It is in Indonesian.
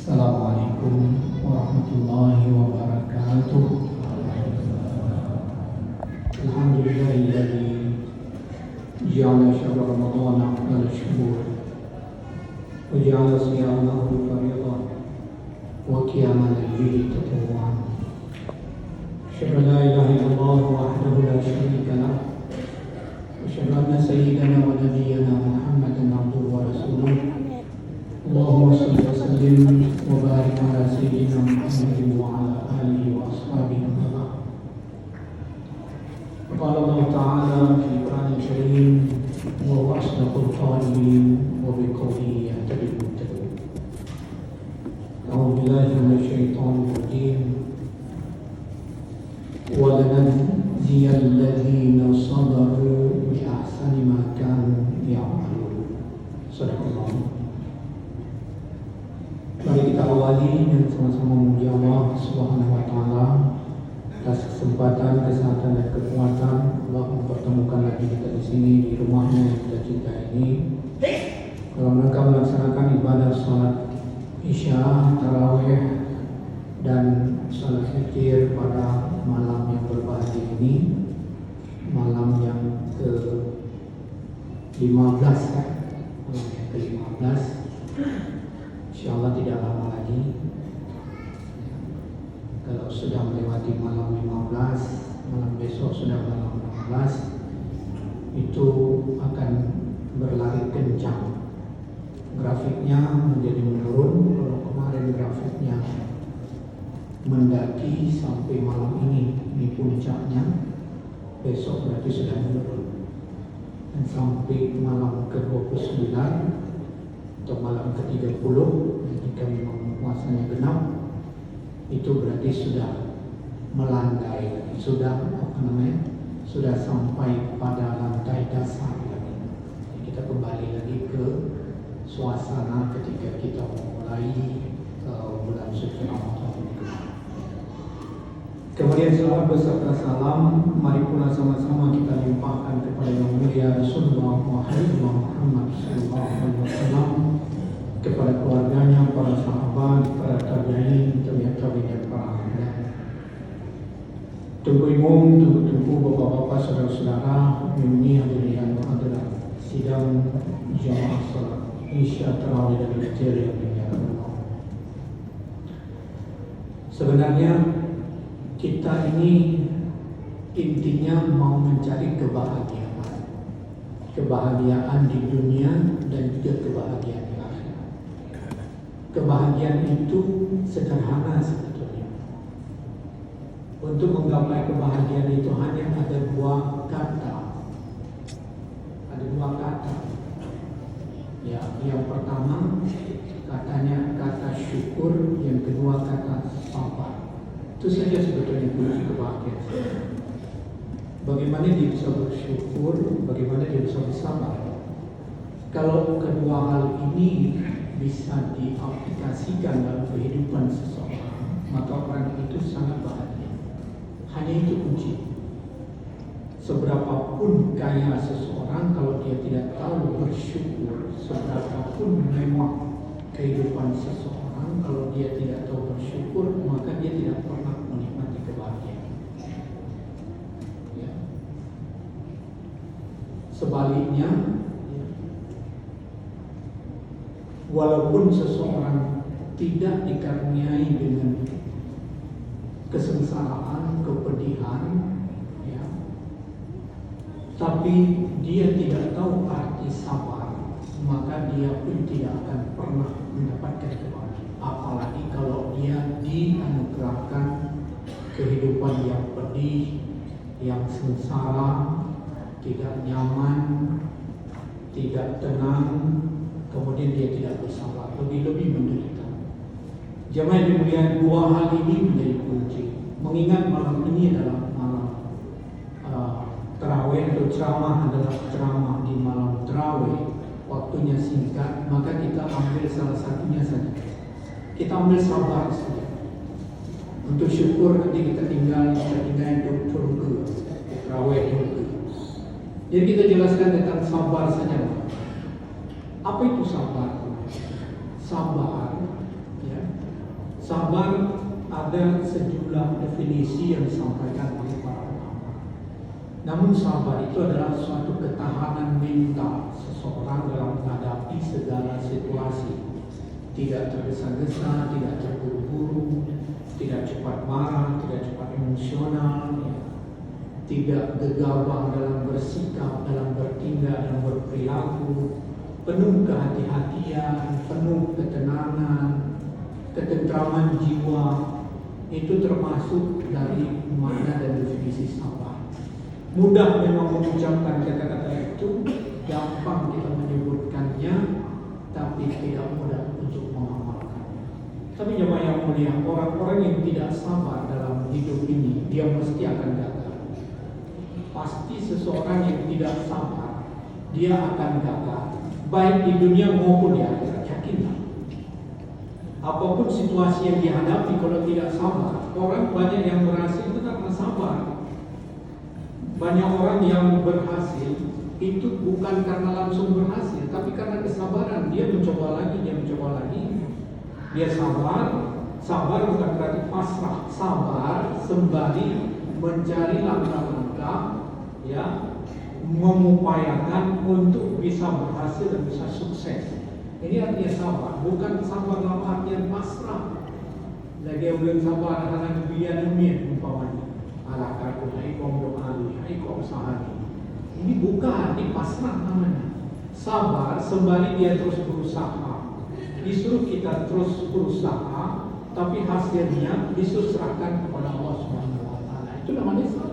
Assalamualaikum warahmatullahi wabarakatuh. Alhamdulillahilladzi ja'ala syahr Ramadan afdal syuhur wa ja'ala siyamahu fardhan wa qiyama al-layli tatawwu'an. Asyhadu an la ilaha illallah wahdahu la syarika lah wa asyhadu anna sayyidana wa nabiyyana Muhammadan abduhu wa rasuluh. Allahumma shalli wa sallim wa barik ala sayyidina Muhammadin wa ala alihi wa ashabihi wa sallam. Qala Allah Ta'ala fi Al-Qur'anil Karim wa huwa asdaqul qa'ilin wa bi qawlihi yahtadil muhtadun. A'udzu billahi minasy syaithanir rajim. Wa lanajziyal ladzina sabaru bi ahsani ma kanu ya'malun. Sadaqallah. Mari kita awali dan sama-sama memuji Allah Subhanahu wa Ta'ala atas kesempatan, kesehatan dan kekuatan Allah mempertemukan lagi kita di sini di rumahnya yang kita cintai ini dalam rangka melaksanakan ibadah salat Isya, Tarawih dan salat zikir pada malam yang berbahagia ini, malam yang ke-15 ya, malam yang ke-15. InsyaAllah tidak lama lagi, kalau sudah melewati malam 15, malam besok sudah malam 16, itu akan berlari kencang. Grafiknya menjadi menurun. Kalau kemarin grafiknya mendaki sampai malam ini puncaknya, besok berarti sudah menurun. Dan sampai malam ke-29 atau malam ke-30 ketika memang puasanya genap, itu berarti sudah melandai, sudah sudah sampai pada lantai dasar lagi. Kita kembali lagi ke suasana ketika kita memulai bulan suci Ramadan. Kemudian selawat beserta salam mari pula sama-sama kita limpahkan kepada yang mulia Rasulullah Muhammad SAW, kepada keluarganya, para sahabat, para tabi'in, dan para ulama. Tunggu umum, tunggu bapak-bapak, saudara-saudara, ini hadirin adalah sidang jamaah salat Isya, Tarawih dan Witir yang dimuliakan Allah. Sebenarnya kita ini intinya mau mencari kebahagiaan di dunia dan juga kebahagiaan di akhirat. Kebahagiaan itu sederhana sebetulnya. Untuk menggapai kebahagiaan itu hanya ada dua kata. Ya, yang pertama katanya kata syukur, yang kedua kata sabar. Itu saja sebetulnya kunci kebahagiaan. Bagaimana dia bisa bersyukur, bagaimana dia bisa bersabar. Kalau kedua hal ini bisa diaplikasikan dalam kehidupan seseorang, maka orang itu sangat bahagia. Hanya itu kunci. Seberapapun kaya seseorang, kalau dia tidak tahu bersyukur, seberapapun mewah kehidupan seseorang, kalau dia tidak tahu bersyukur, maka dia tidak pernah menikmati kebahagiaan. Ya. Sebaliknya, walaupun seseorang tidak dikaruniai dengan kesengsaraan, kepedihan, ya, tapi dia tidak tahu arti sabar, maka dia pun tidak akan pernah mendapatkan kebahagiaan. Apalagi kalau dia dianugerahkan kehidupan yang pedih, yang sengsara, tidak nyaman, tidak tenang, kemudian dia tidak bersabar, lebih-lebih menderita. Jemaah yang dimuliakan, dua hal ini menjadi kunci. Mengingat malam ini adalah malam Tarawih, atau ceramah adalah ceramah di malam Tarawih, waktunya singkat, maka kita ambil salah satunya saja. Kita ambil sabar saja. Untuk syukur nanti kita tinggal itu surga, Tarawih surga. Jadi kita jelaskan tentang sabar saja. Apa itu sabar? Sabar, ya, Sabar ada sejumlah definisi yang disampaikan oleh para ulama. Namun sabar itu adalah suatu ketahanan mental seseorang dalam menghadapi segala situasi. Tidak tergesa-gesa, tidak terburu-buru, tidak cepat marah, tidak cepat emosional, ya. Tidak gegabah dalam bersikap, dalam bertindak, dalam berperilaku, penuh kehati-hatian, penuh ketenangan, ketentraman jiwa. Itu termasuk dari makna dan definisi sabar. Mudah memang mengucapkan kata-kata itu, gampang kita menyebutkannya, tapi tidak mudah untuk mengamalkannya. Tapi jemaah yang mulia, orang-orang yang tidak sabar dalam hidup ini, dia mesti akan gagal. Pasti seseorang yang tidak sabar, dia akan gagal, baik di dunia maupun di akhirat. Yakinlah. Apapun situasi yang dihadapi, kalau tidak sabar, orang banyak yang berhasil itu karena sabar. Banyak orang yang berhasil itu bukan karena langsung berhasil, tapi karena kesabaran. Dia mencoba lagi, dia mencoba lagi. Dia sabar. Sabar bukan berarti pasrah. Sabar sembari mencari langkah-langkah, ya, mengupayakan untuk bisa berhasil dan bisa sukses. Ini artinya sabar, bukan sabar dalam artian pasrah. Lagi yang belum sabar anak biar demi umpamanya. Ala karun aikom doali, aikom sahari. Ini bukan, ini pasrah namanya. Sabar sembari dia terus berusaha. Disuruh kita terus berusaha, tapi hasilnya disuruh serahkan kepada Allah Subhanahu wa taala. Itu namanya sabar.